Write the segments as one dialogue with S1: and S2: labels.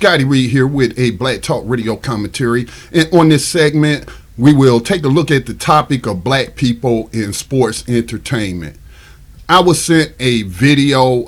S1: Scotty Reed here with a Black Talk Radio commentary. And on this segment, we will take a look at the topic of black people in sports entertainment. I was sent a video.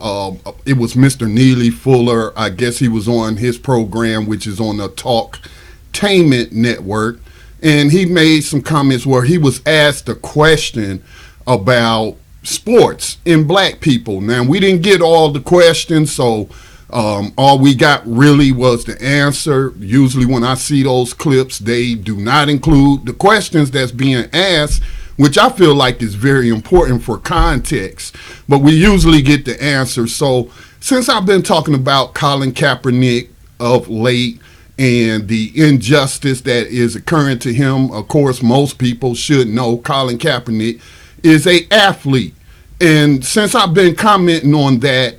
S1: It was Mr. Neely Fuller. I guess he was on his program, which is on the Talktainment Network. And he made some comments where he was asked a question about sports and black people. Now, we didn't get all the questions, so all we got really was the answer. Usually when I see those clips, they do not include the questions that's being asked, which I feel like is very important for context. But we usually get the answer. So since I've been talking about Colin Kaepernick of late and the injustice that is occurring to him, of course, most people should know Colin Kaepernick is an athlete. And since I've been commenting on that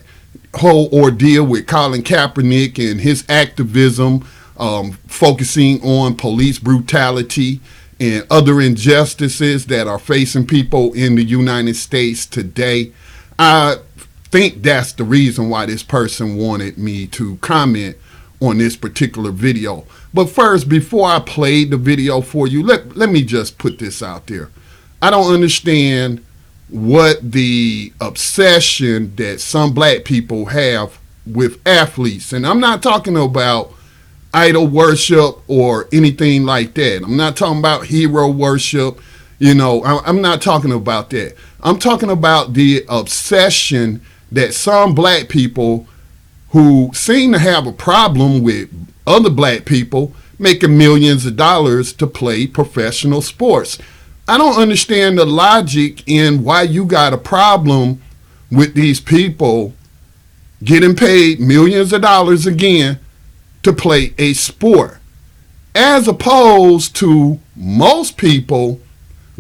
S1: whole ordeal with Colin Kaepernick and his activism, focusing on police brutality and other injustices that are facing people in the United States today, I think that's the reason why this person wanted me to comment on this particular video. But first, before I play the video for you, let me just put this out there. I don't understand what the obsession that some black people have with athletes. And I'm not talking about idol worship or anything like that. I'm not talking about hero worship. I'm not talking about that. I'm talking about the obsession that some black people who seem to have a problem with other black people making millions of dollars to play professional sports. I don't understand the logic in why you got a problem with these people getting paid millions of dollars again to play a sport, as opposed to most people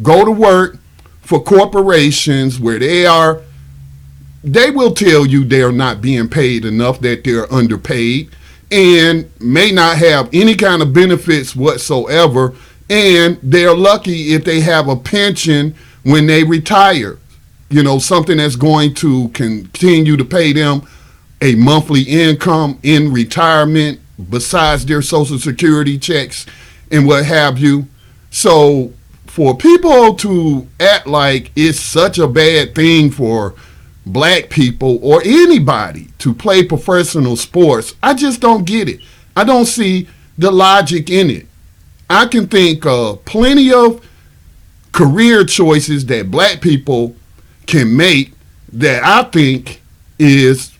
S1: go to work for corporations where they will tell you they're not being paid enough, that they're underpaid, and may not have any kind of benefits whatsoever. And they're lucky if they have a pension when they retire, something that's going to continue to pay them a monthly income in retirement besides their Social Security checks and what have you. So for people to act like it's such a bad thing for black people or anybody to play professional sports, I just don't get it. I don't see the logic in it. I can think of plenty of career choices that black people can make that I think is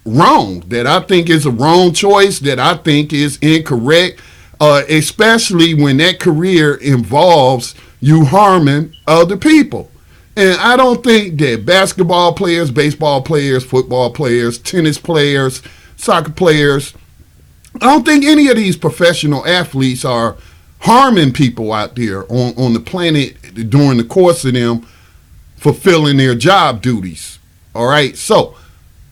S1: wrong, that I think is a wrong choice, that I think is incorrect, especially when that career involves you harming other people. And I don't think that basketball players, baseball players, football players, tennis players, soccer players, I don't think any of these professional athletes are harming people out there on the planet during the course of them fulfilling their job duties. All right, so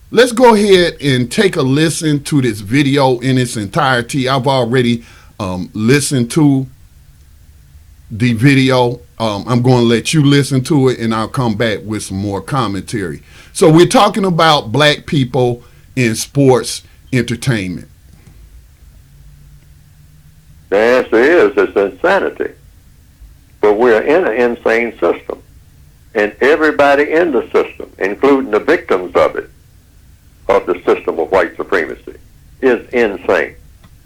S1: let's go ahead and take a listen to this video in its entirety. I've already listened to the video. I'm going to let you listen to it, and I'll come back with some more commentary. So we're talking about black people in sports entertainment.
S2: The answer is it's insanity. But we're in an insane system. And everybody in the system, including the victims of it, of the system of white supremacy, is insane.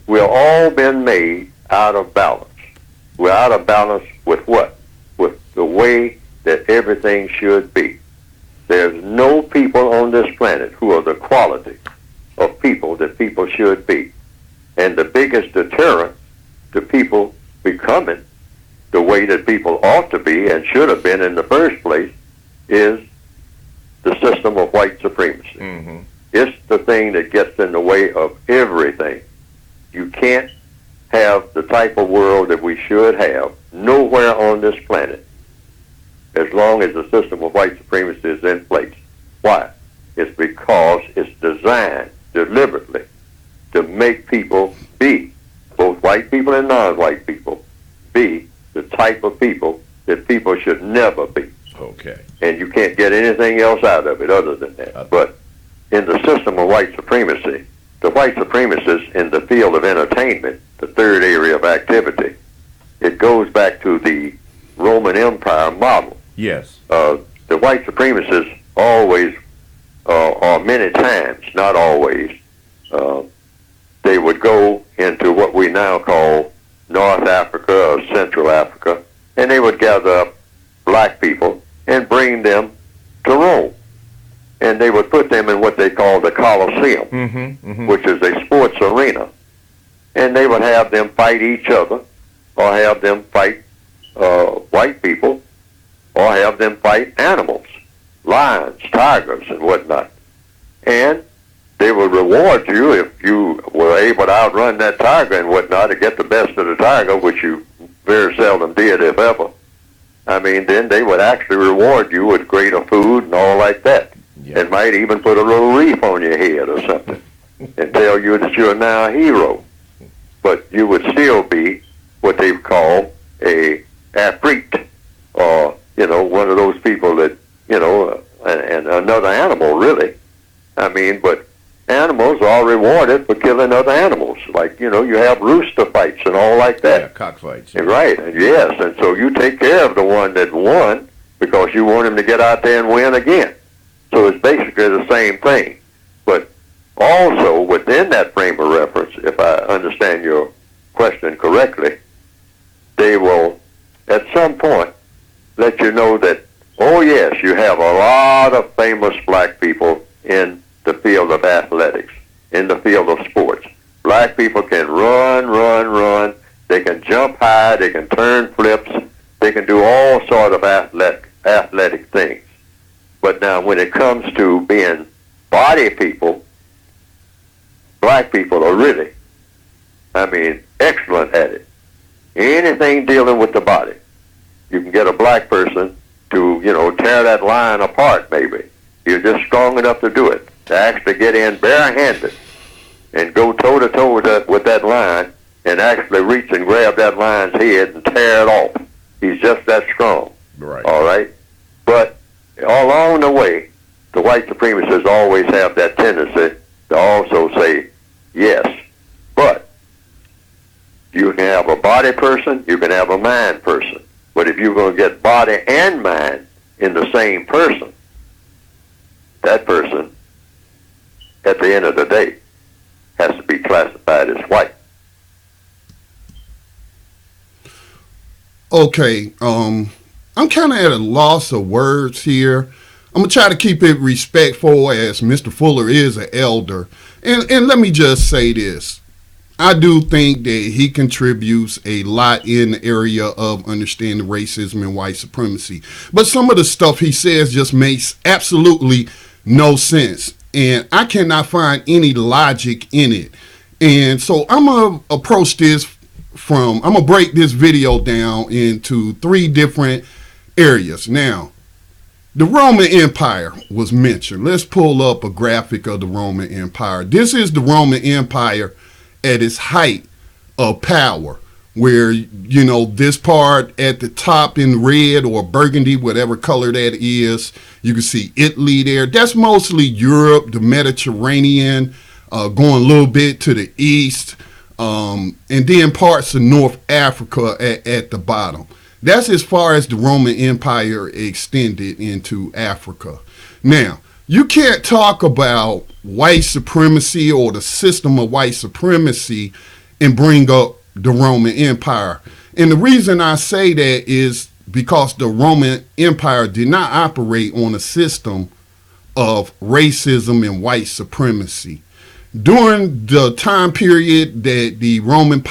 S2: We've all been made out of balance. We're out of balance with what? With the way that everything should be. There's no people on this planet who are the quality of people that people should be. And the biggest deterrent to people becoming the way that people ought to be and should have been in the first place is the system of white supremacy. Mm-hmm. It's the thing that gets in the way of everything. You can't have the type of world that we should have nowhere on this planet as long as the system of white supremacy is in place. Why? It's because it's designed deliberately to make people be, both white people and non-white people, be the type of people that people should never be.
S3: Okay.
S2: And you can't get anything else out of it other than that. But in the system of white supremacy, the white supremacists in the field of entertainment, the third area of activity, it goes back to the Roman Empire model.
S3: Yes.
S2: The white supremacists always, or many times, not always, they would go into what we now call North Africa or Central Africa, and they would gather up black people and bring them to Rome. And they would put them in what they call the Colosseum, which is a sports arena. And they would have them fight each other, or have them fight white people, or have them fight animals, lions, tigers, and whatnot. And they would reward you if you were able to outrun that tiger and whatnot to get the best of the tiger, which you very seldom did, if ever. I mean, then they would actually reward you with greater food and all like that. Yeah. And might even put a little wreath on your head or something and tell you that you're now a hero. But you would still be what they call a afreet, or, you know, one of those people that, you know, and another animal, really. I mean, but animals are rewarded for killing other animals. Like, you know, you have rooster fights and all like that.
S3: Yeah, cockfights. Yeah.
S2: Right, and yes, and so you take care of the one that won because you want him to get out there and win again. So it's basically the same thing. But also, within that frame of reference, if I understand your question correctly, they will, at some point, let you know that, oh yes, you have a lot of famous black people in the field of athletics, in the field of sports. Black people can run. They can jump high. They can turn flips. They can do all sort of athletic things. But now when it comes to being body people, black people are really, I mean, excellent at it. Anything dealing with the body. You can get a black person to, you know, tear that lion apart, maybe. You're just strong enough to do it, to actually get in barehanded and go toe-to-toe with that lion and actually reach and grab that lion's head and tear it off. He's just that strong.
S3: Right.
S2: All right? But along the way, the white supremacists always have that tendency to also say, yes, but you can have a body person, you can have a mind person. But if you're going to get body and mind in the same person, that person, at the end of the day, has to be classified as white.
S1: Okay, I'm kind of at a loss of words here. I'm going to try to keep it respectful as Mr. Fuller is an elder. And let me just say this. I do think that he contributes a lot in the area of understanding racism and white supremacy. But some of the stuff he says just makes absolutely no sense. And I cannot find any logic in it. And so I'm going to approach this I'm going to break this video down into 3 different areas. Now, the Roman Empire was mentioned. Let's pull up a graphic of the Roman Empire. This is the Roman Empire at its height of power, where, you know, this part at the top in red or burgundy, whatever color that is, you can see Italy there. That's mostly Europe, the Mediterranean, going a little bit to the east, and then parts of North Africa at the bottom. That's as far as the Roman Empire extended into Africa. Now, you can't talk about white supremacy or the system of white supremacy and bring up the Roman Empire. And the reason I say that is because the Roman Empire did not operate on a system of racism and white supremacy. During the time period that the Roman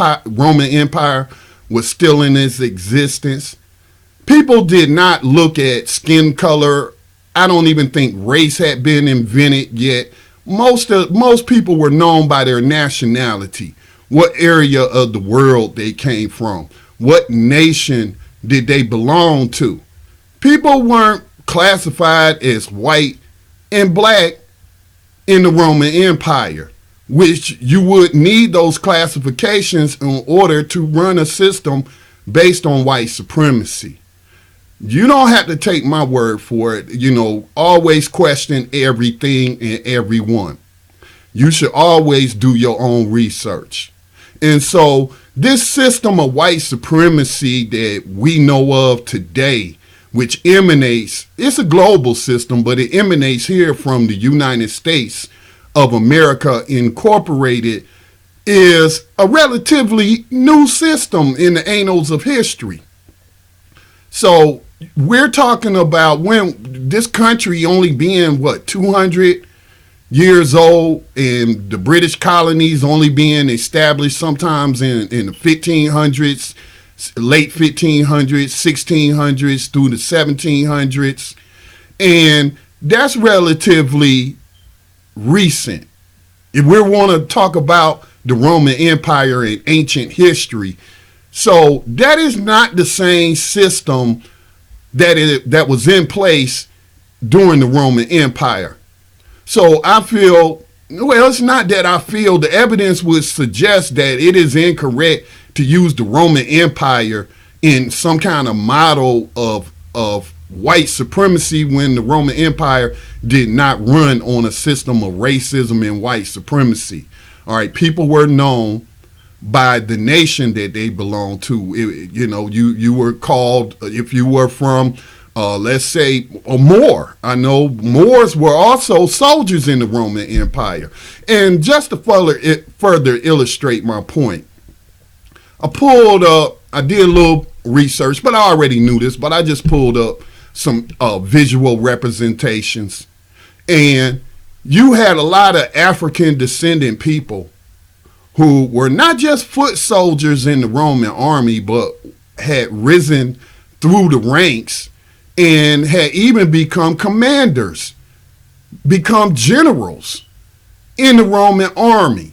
S1: Empire was still in its existence, people did not look at skin color. I don't even think race had been invented yet. Most people were known by their nationality, what area of the world they came from, what nation did they belong to. People weren't classified as white and black in the Roman Empire, which you would need those classifications in order to run a system based on white supremacy. You don't have to take my word for it. You know, always question everything and everyone. You should always do your own research. And so this system of white supremacy that we know of today, which emanates, it's a global system, but it emanates here from the United States of America Incorporated, is a relatively new system in the annals of history. So we're talking about when this country only being, 200 years old, and the British colonies only being established sometimes in the 1500s, late 1500s, 1600s through the 1700s. And that's relatively recent. If we want to talk about the Roman Empire and ancient history, so that is not the same system that was in place during the Roman Empire. So I feel, well, it's not that I feel, the evidence would suggest that it is incorrect to use the Roman Empire in some kind of model of white supremacy when the Roman Empire did not run on a system of racism and white supremacy. All right, people were known by the nation that they belonged to. You were called, if you were from, let's say, a Moor. I know Moors were also soldiers in the Roman Empire. And just to further illustrate my point, I did a little research, but I already knew this, but I just pulled up some visual representations. And you had a lot of African descendant people who were not just foot soldiers in the Roman army, but had risen through the ranks and had even become commanders, become generals in the Roman army.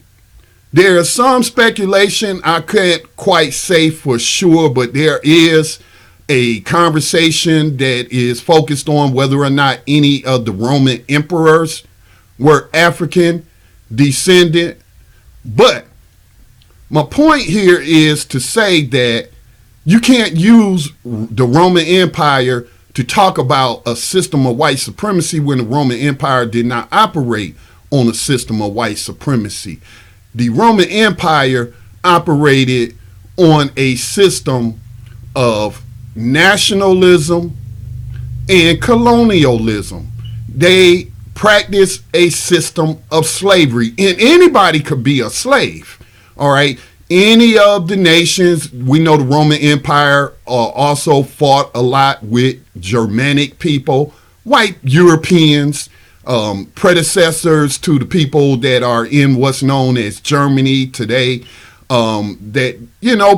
S1: There is some speculation, I can't quite say for sure, but there is a conversation that is focused on whether or not any of the Roman emperors were African descendant. But my point here is to say that you can't use the Roman Empire to talk about a system of white supremacy when the Roman Empire did not operate on a system of white supremacy. The Roman Empire operated on a system of nationalism and colonialism. They practiced a system of slavery, and anybody could be a slave. All right. Any of the nations, we know the Roman Empire also fought a lot with Germanic people, white Europeans, predecessors to the people that are in what's known as Germany today, that,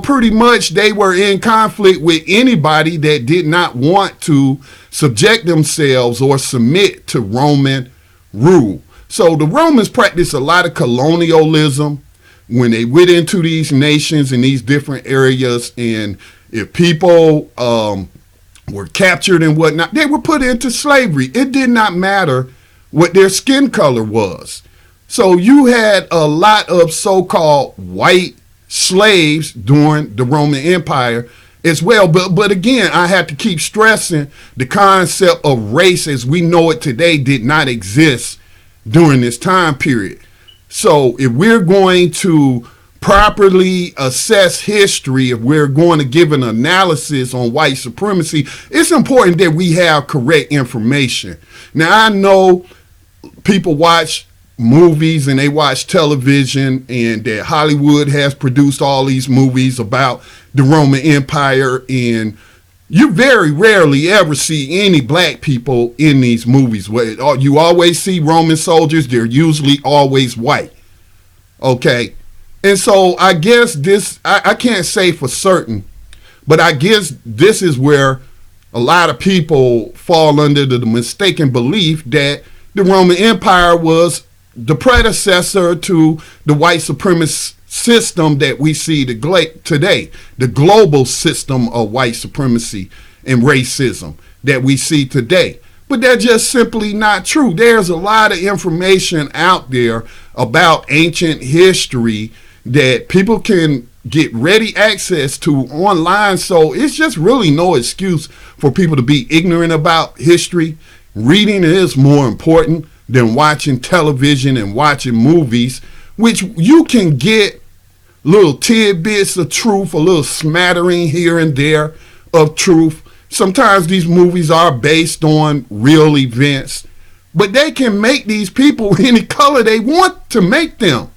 S1: pretty much they were in conflict with anybody that did not want to subject themselves or submit to Roman rule. So the Romans practiced a lot of colonialism when they went into these nations in these different areas, and if people were captured and whatnot, they were put into slavery. It did not matter what their skin color was. So you had a lot of so-called white slaves during the Roman Empire as well. But again, I have to keep stressing the concept of race as we know it today did not exist during this time period. So if we're going to properly assess history, if we're going to give an analysis on white supremacy, it's important that we have correct information. Now, I know people watch movies and they watch television, and that Hollywood has produced all these movies about the Roman Empire, and you very rarely ever see any black people in these movies. You always see Roman soldiers. They're usually always white. Okay. And so I guess this, I can't say for certain, but I guess this is where a lot of people fall under the mistaken belief that the Roman Empire was the predecessor to the white supremacist system that we see today, the global system of white supremacy and racism that we see today. But that's just simply not true. There's a lot of information out there about ancient history that people can get ready access to online. So it's just really no excuse for people to be ignorant about history. Reading is more important than watching television and watching movies, which you can get little tidbits of truth, a little smattering here and there of truth. Sometimes these movies are based on real events, but they can make these people any color they want to make them.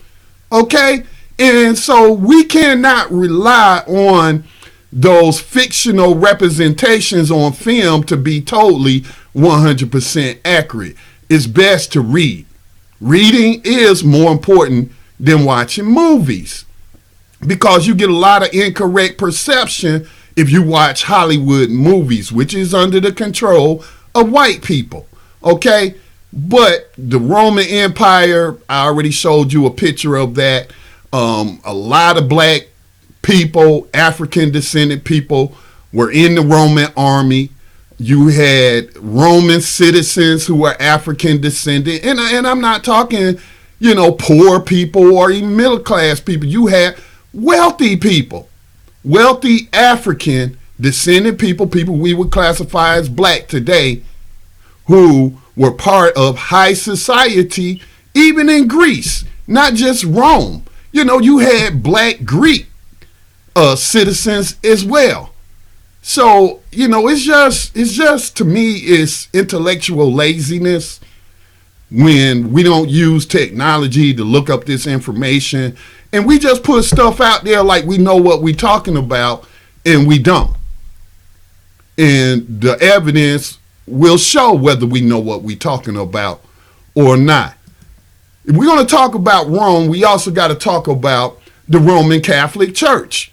S1: Okay? And so we cannot rely on those fictional representations on film to be totally 100% accurate. It's best to read. Reading is more important than watching movies, because you get a lot of incorrect perception if you watch Hollywood movies, which is under the control of white people. Okay? But the Roman Empire, I already showed you a picture of that. A lot of black people, African descended people, were in the Roman army. You had Roman citizens who were African descended. And I'm not talking, poor people or even middle class people. You had wealthy people, wealthy African descended people we would classify as black today, who were part of high society, even in Greece, not just Rome. You had black Greek citizens as well. So, it's just to me, it's intellectual laziness when we don't use technology to look up this information, and we just put stuff out there like we know what we're talking about, and we don't. And the evidence will show whether we know what we're talking about or not. If we're going to talk about Rome, we also got to talk about the Roman Catholic Church,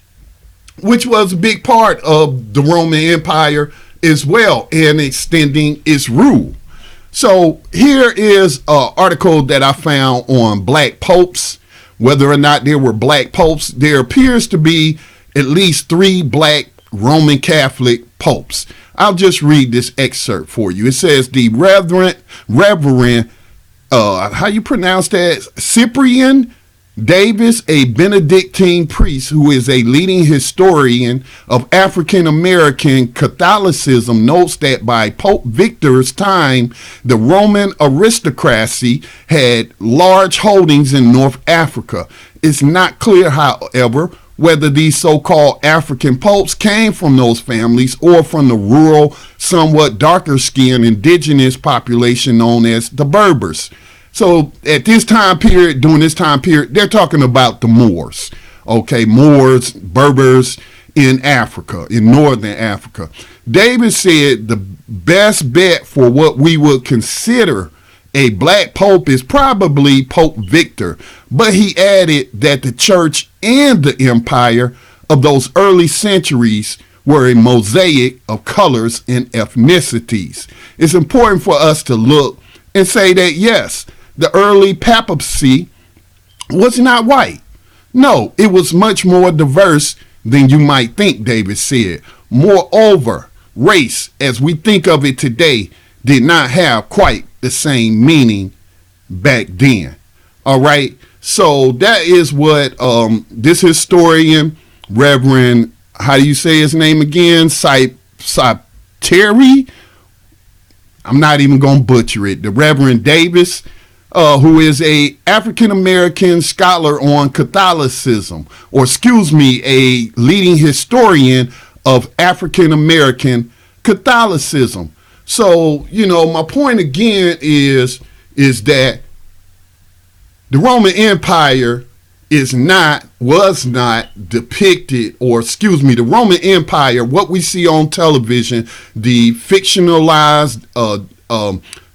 S1: which was a big part of the Roman Empire as well, and extending its rule. So here is an article that I found on black popes, whether or not there were black popes. There appears to be at least 3 black Roman Catholic popes. I'll just read this excerpt for you. It says the Reverend, how you pronounce that? Cyprian Davis, a Benedictine priest who is a leading historian of African American Catholicism, notes that by Pope Victor's time, the Roman aristocracy had large holdings in North Africa. It's not clear, however, whether these so-called African popes came from those families or from the rural, somewhat darker-skinned indigenous population known as the Berbers. So at this time period, during this time period, they're talking about the Moors. Okay, Moors, Berbers in Africa, in northern Africa. David said the best bet for what we would consider a black pope is probably Pope Victor, but he added that the church and the empire of those early centuries were a mosaic of colors and ethnicities. It's important for us to look and say that, yes, the early papacy was not white. No, it was much more diverse than you might think, David said. Moreover, race, as we think of it today, did not have quite the same meaning back then. All right. So that is what this historian, Reverend, how do you say his name again? Terry. I'm not even going to butcher it. The Reverend Davis, who is a African American scholar on Catholicism, or a leading historian of African American Catholicism. So, my point again is that the Roman Empire was not depicted, the Roman Empire, what we see on television, the fictionalized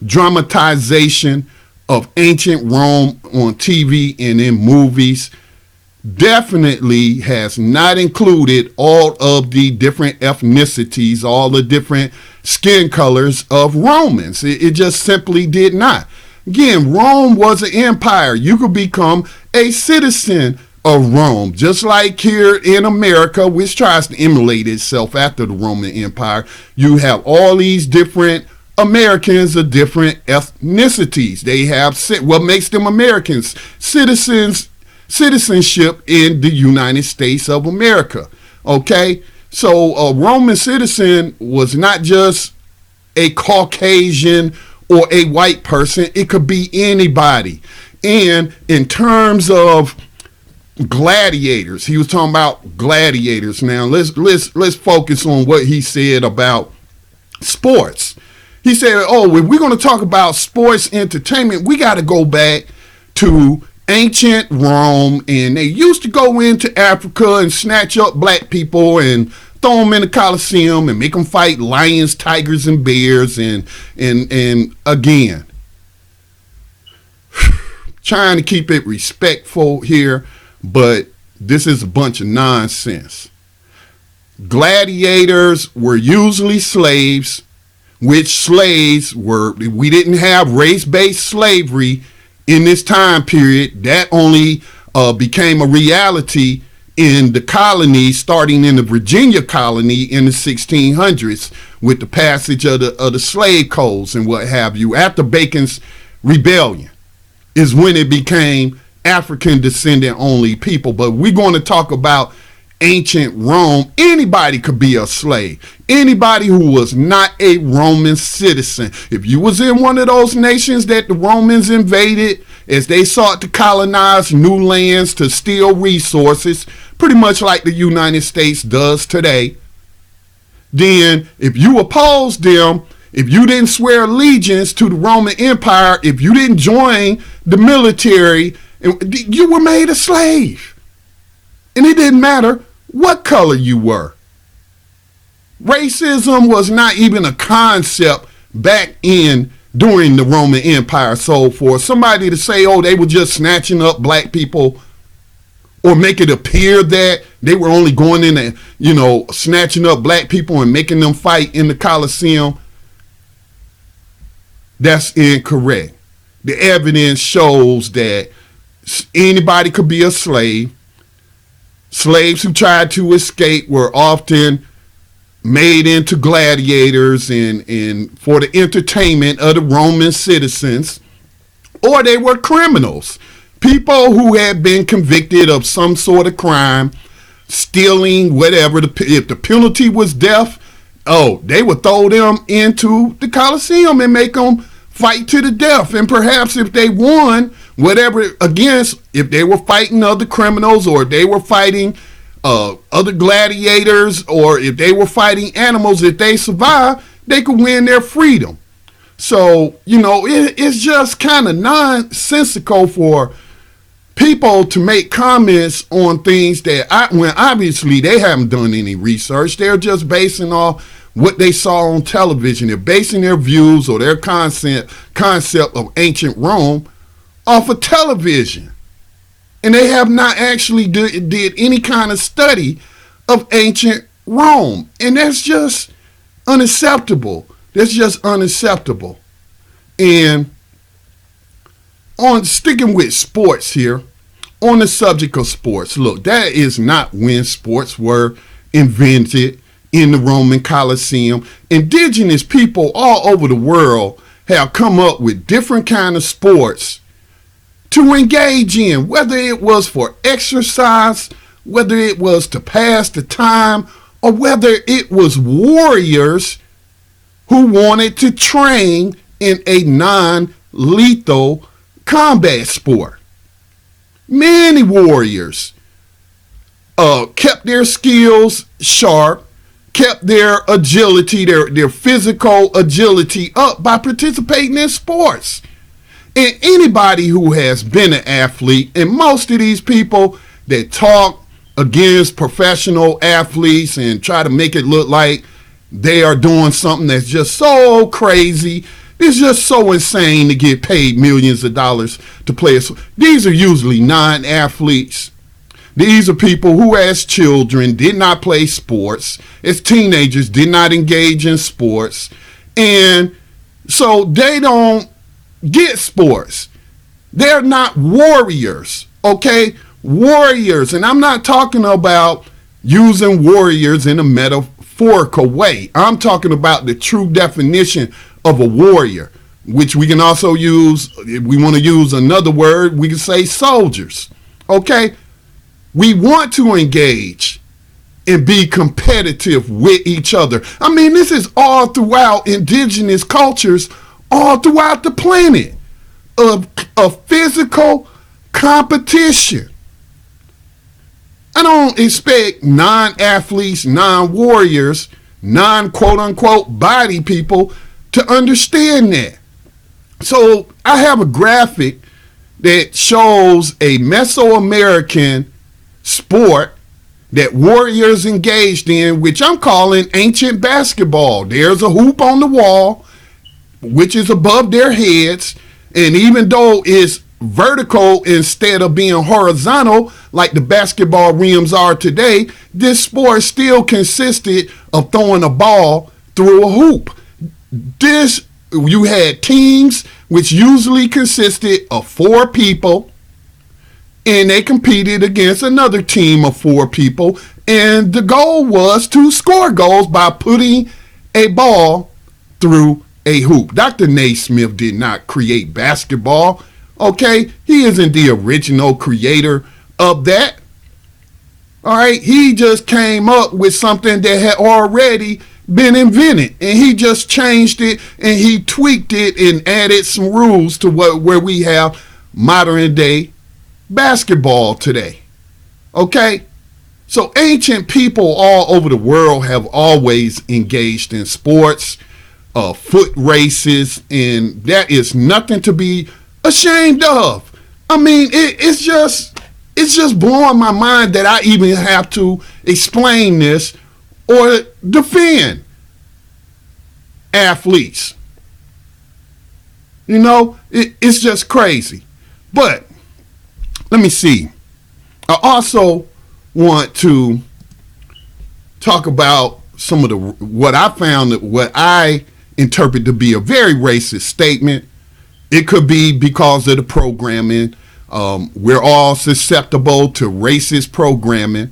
S1: dramatization of ancient Rome on TV and in movies, definitely has not included all of the different ethnicities, all the different skin colors of Romans. It just simply did not. Again, Rome was an empire. You could become a citizen of Rome, just like here in America, which tries to emulate itself after the Roman Empire. You have all these different Americans of different ethnicities. They have what makes them Americans, citizenship in the United States of America. Okay, so a Roman citizen was not just a Caucasian or a white person. It could be anybody. And in terms of gladiators, he was talking about gladiators. Now let's focus on what he said about sports. He said, oh, if we're going to talk about sports entertainment, we got to go back to ancient Rome, and they used to go into Africa and snatch up black people and throw them in the Colosseum and make them fight lions, tigers, and bears, and again, trying to keep it respectful here, but this is a bunch of nonsense. Gladiators were usually slaves, which slaves were, we didn't have race-based slavery in this time period. That only became a reality in the colonies, starting in the Virginia colony in the 1600s with the passage of the slave codes and what have you. After Bacon's Rebellion is when it became African descendant only people. But we're going to talk about ancient Rome. Anybody could be a slave. Anybody who was not a Roman citizen. If you was in one of those nations that the Romans invaded as they sought to colonize new lands to steal resources, pretty much like the United States does today, then if you opposed them, if you didn't swear allegiance to the Roman Empire, if you didn't join the military, you were made a slave. And it didn't matter what color you were. Racism was not even a concept back in during the Roman Empire. So for somebody to say, oh, they were just snatching up black people, or make it appear that they were only going in and, snatching up black people and making them fight in the Colosseum, that's incorrect. The evidence shows that anybody could be a slave. Slaves who tried to escape were often made into gladiators and for the entertainment of the Roman citizens, or they were criminals, people who had been convicted of some sort of crime, stealing, whatever. If the penalty was death, they would throw them into the Colosseum and make them fight to the death. And perhaps if they won, whatever against, if they were fighting other criminals, or if they were fighting other gladiators, or if they were fighting animals, if they survived, they could win their freedom. So, it's just kind of nonsensical for people to make comments on things that when obviously they haven't done any research. They're just basing off what they saw on television. They're basing their views or their concept of ancient Rome off of television. And they have not actually did any kind of study of ancient Rome. And that's just unacceptable. That's just unacceptable. And on sticking with sports here, on the subject of sports, look, that is not when sports were invented in the Roman Colosseum. Indigenous people all over the world have come up with different kind of sports to engage in, whether it was for exercise, whether it was to pass the time, or whether it was warriors who wanted to train in a non-lethal combat sport. Many warriors kept their skills sharp, kept their agility, their physical agility up by participating in sports. And anybody who has been an athlete, and most of these people that talk against professional athletes and try to make it look like they are doing something that's just so crazy, it's just so insane to get paid millions of dollars to play. These are usually non-athletes. These are people who as children did not play sports, as teenagers did not engage in sports, and so they don't get sports. They're not warriors, okay? Warriors, and I'm not talking about using warriors in a metaphorical way. I'm talking about the true definition of a warrior, which we can also use, if we want to use another word, we can say soldiers, okay? We want to engage and be competitive with each other. I mean, this is all throughout indigenous cultures all throughout the planet of physical competition. I don't expect non-athletes, non-warriors, non-quote-unquote body people to understand that. So I have a graphic that shows a Mesoamerican sport that warriors engaged in, which I'm calling ancient basketball. There's a hoop on the wall, which is above their heads, and even though it's vertical instead of being horizontal like the basketball rims are today, this sport still consisted of throwing a ball through a hoop. You had teams which usually consisted of 4 people, and they competed against another team of 4 people, and the goal was to score goals by putting a ball through a hoop. Dr. Naismith did not create basketball, okay? He isn't the original creator of that, all right? He just came up with something that had already been invented, and he just changed it, and he tweaked it and added some rules to where we have modern day basketball today, okay? So ancient people all over the world have always engaged in sports, foot races, and that is nothing to be ashamed of. I mean, it's just blowing my mind that I even have to explain this or defend athletes. You know, it's just crazy. But let me see. I also want to talk about some of what I interpret to be a very racist statement. It could be because of the programming. We're all susceptible to racist programming.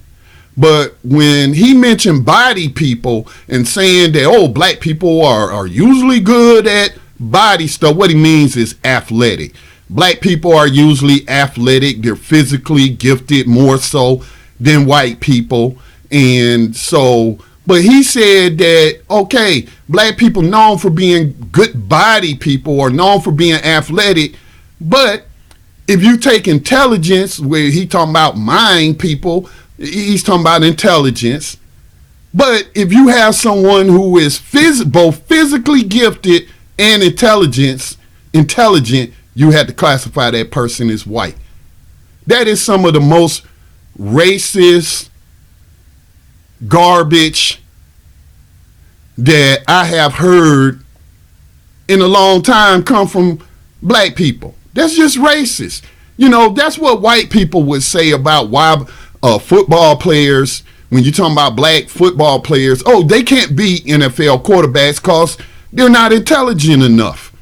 S1: But when he mentioned body people and saying that, oh, black people are usually good at body stuff, what he means is athletic. Black people are usually athletic. They're physically gifted more so than white people. And so, but he said that, okay, black people known for being good body people or known for being athletic. But if you take intelligence, where he talking about mind people, he's talking about intelligence. But if you have someone who is both physically gifted and intelligent, you had to classify that person as white. That is some of the most racist garbage that I have heard in a long time come from black people. That's just racist. You know, that's what white people would say about why football players, when you're talking about black football players, oh, they can't be NFL quarterbacks because they're not intelligent enough.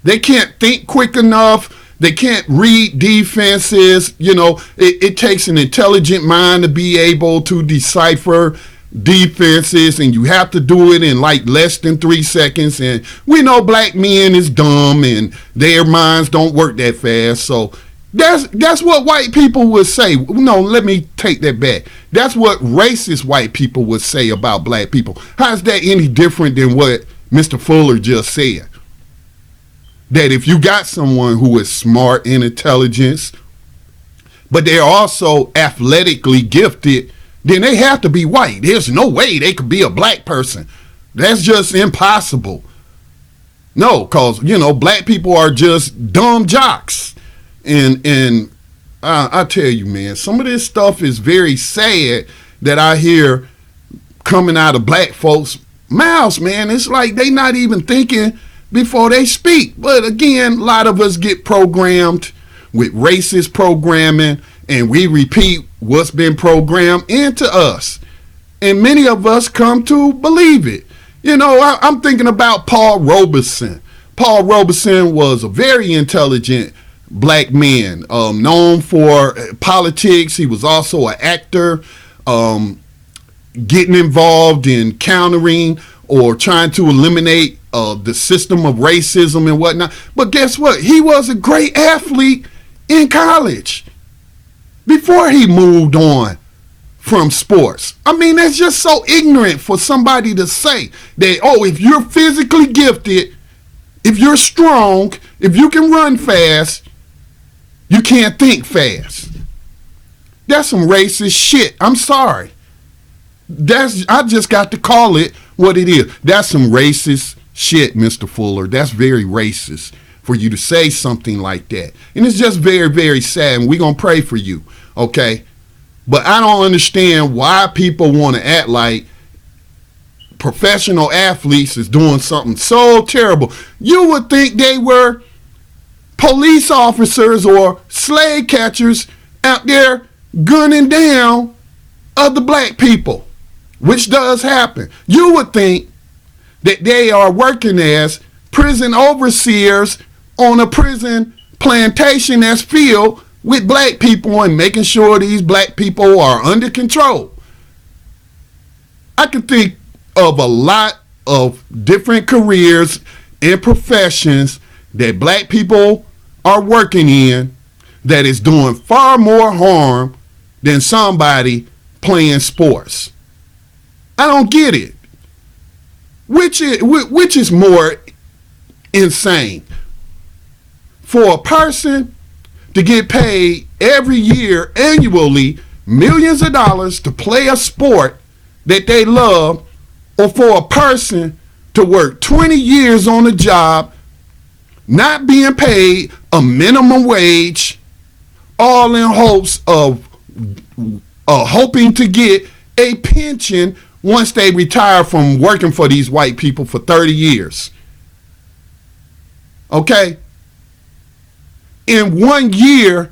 S1: They can't think quick enough. They can't read defenses. You know, it takes an intelligent mind to be able to decipher defenses, and you have to do it in like less than 3 seconds. And we know black men is dumb and their minds don't work that fast. So that's what white people would say. No, let me take that back. That's what racist white people would say about black people. How's that any different than what Mr. Fuller just said? That if you got someone who is smart and intelligent, but they're also athletically gifted, then they have to be white. There's no way they could be a black person. That's just impossible. No, because, you know, black people are just dumb jocks. And I tell you, man, some of this stuff is very sad that I hear coming out of black folks' mouths, man. It's like they not even thinking before they speak. But again, a lot of us get programmed with racist programming, and we repeat what's been programmed into us. And many of us come to believe it. You know, I'm thinking about Paul Robeson. Paul Robeson was a very intelligent black man, known for politics. He was also an actor, getting involved in countering or trying to eliminate the system of racism and whatnot. But guess what? He was a great athlete in college before he moved on from sports. I mean, that's just so ignorant for somebody to say that, oh, if you're physically gifted, if you're strong, if you can run fast, you can't think fast. That's some racist shit. I'm sorry. I just got to call it what it is. That's some racist shit, Mr. Fuller. That's very racist for you to say something like that. And it's just very, very sad, and we're going to pray for you, okay? But I don't understand why people want to act like professional athletes is doing something so terrible. You would think they were police officers or slave catchers out there gunning down other black people, which does happen. You would think that they are working as prison overseers on a prison plantation that's filled with black people and making sure these black people are under control. I can think of a lot of different careers and professions that black people are working in that is doing far more harm than somebody playing sports. I don't get it. Which is more insane? For a person to get paid every year, annually, millions of dollars to play a sport that they love, or for a person to work 20 years on a job, not being paid a minimum wage, all in hopes of hoping to get a pension once they retire from working for these white people for 30 years. Okay? In 1 year,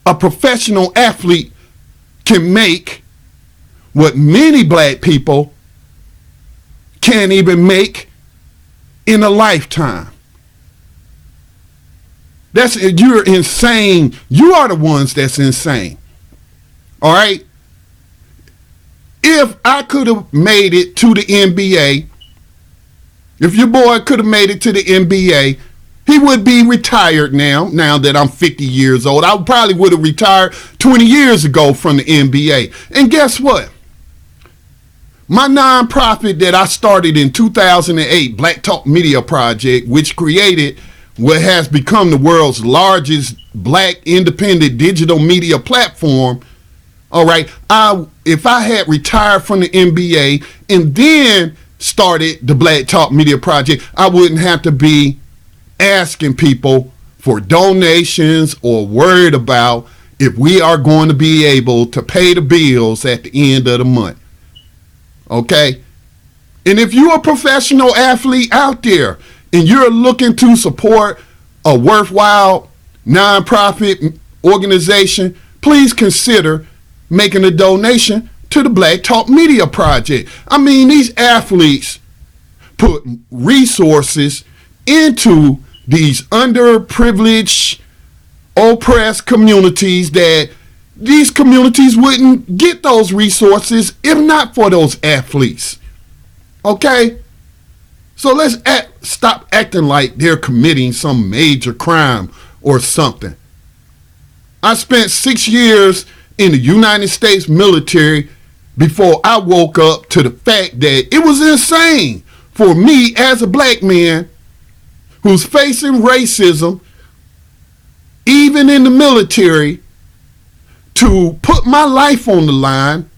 S1: a professional athlete can make what many black people can't even make in a lifetime. You're insane. You are the ones that's insane. All right? If I could have made it to the NBA, if your boy could have made it to the NBA, he would be retired now that I'm 50 years old. I probably would have retired 20 years ago from the NBA. And guess what? My nonprofit that I started in 2008, Black Talk Media Project, which created what has become the world's largest black independent digital media platform. All right, if I had retired from the NBA and then started the Black Talk Media Project, I wouldn't have to be asking people for donations or worried about if we are going to be able to pay the bills at the end of the month. Okay? And if you're a professional athlete out there and you're looking to support a worthwhile nonprofit organization, please consider making a donation to the Black Talk Media Project. I mean, these athletes put resources into these underprivileged, oppressed communities that these communities wouldn't get those resources if not for those athletes. Okay? So let's stop acting like they're committing some major crime or something. I spent 6 years in the United States military before I woke up to the fact that it was insane for me as a black man who's facing racism, even in the military, to put my life on the line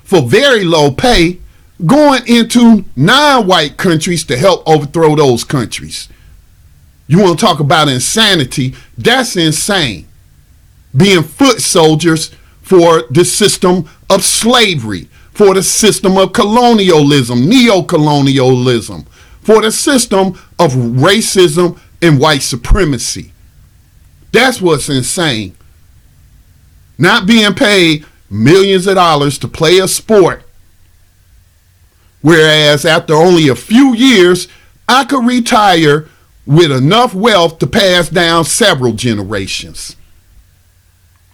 S1: for very low pay, going into non-white countries to help overthrow those countries. You want to talk about insanity? That's insane. Being foot soldiers for the system of slavery, for the system of colonialism, neo-colonialism, for the system of racism and white supremacy. That's what's insane. Not being paid millions of dollars to play a sport, whereas after only a few years, I could retire with enough wealth to pass down several generations.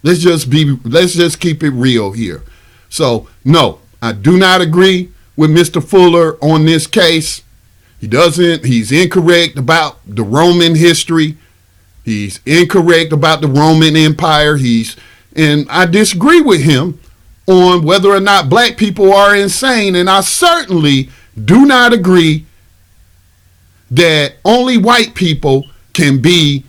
S1: Let's just keep it real here. So, no, I do not agree with Mr. Fuller on this case. He's incorrect about the Roman history. He's incorrect about the Roman Empire. And I disagree with him on whether or not black people are insane. And I certainly do not agree that only white people can be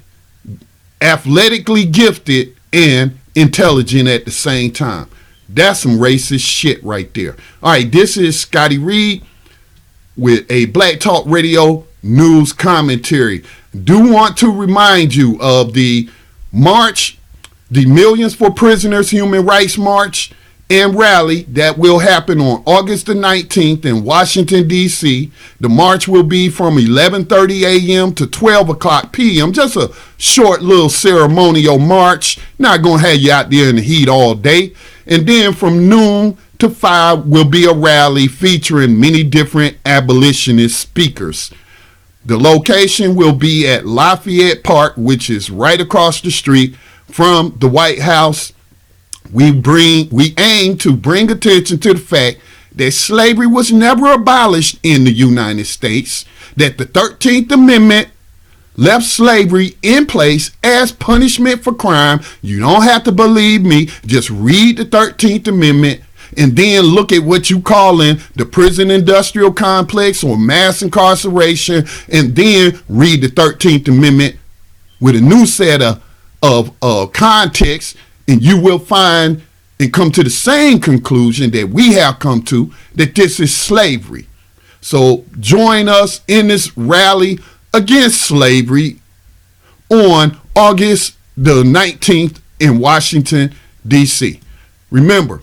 S1: athletically gifted and intelligent at the same time. That's some racist shit right there. All right, this is Scotty Reed with a Black Talk Radio news commentary. Do want to remind you of the march, the Millions for Prisoners Human Rights March and rally that will happen on August the 19th in Washington, D.C. The march will be from 11:30 a.m. to 12 o'clock p.m. Just a short little ceremonial march. Not going to have you out there in the heat all day. And then from noon to 5 will be a rally featuring many different abolitionist speakers. The location will be at Lafayette Park, which is right across the street from the White House. We aim to bring attention to the fact that slavery was never abolished in the United States, that the 13th Amendment left slavery in place as punishment for crime. You don't have to believe me. Just read the 13th Amendment and then look at what you call in the prison industrial complex or mass incarceration, and then read the 13th Amendment with a new set of context, and you will find and come to the same conclusion that we have come to, that this is slavery. So join us in this rally against slavery on August the 19th in Washington, D.C. Remember,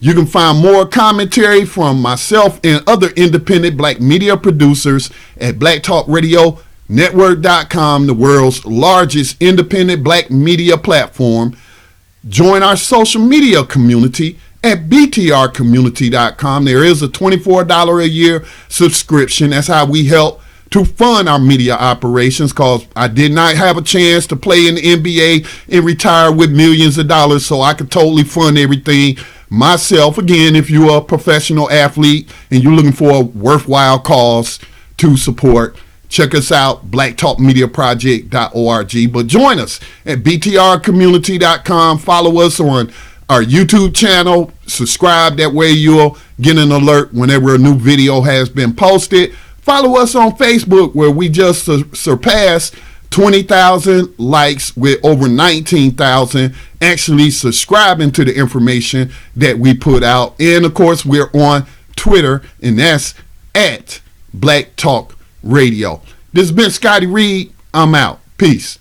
S1: you can find more commentary from myself and other independent black media producers at blacktalkradionetwork.com, the world's largest independent black media platform. Join our social media community at btrcommunity.com. There is a $24 a year subscription. That's how we help to fund our media operations, because I did not have a chance to play in the NBA and retire with millions of dollars, so I could totally fund everything myself. Again, if you're a professional athlete and you're looking for a worthwhile cause to support, check us out, blacktalkmediaproject.org. But join us at btrcommunity.com. Follow us on our YouTube channel. Subscribe. That way you'll get an alert whenever a new video has been posted. Follow us on Facebook, where we just surpassed 20,000 likes with over 19,000 actually subscribing to the information that we put out. And of course, we're on Twitter, and that's at Black Talk Radio. This has been Scotty Reed. I'm out. Peace.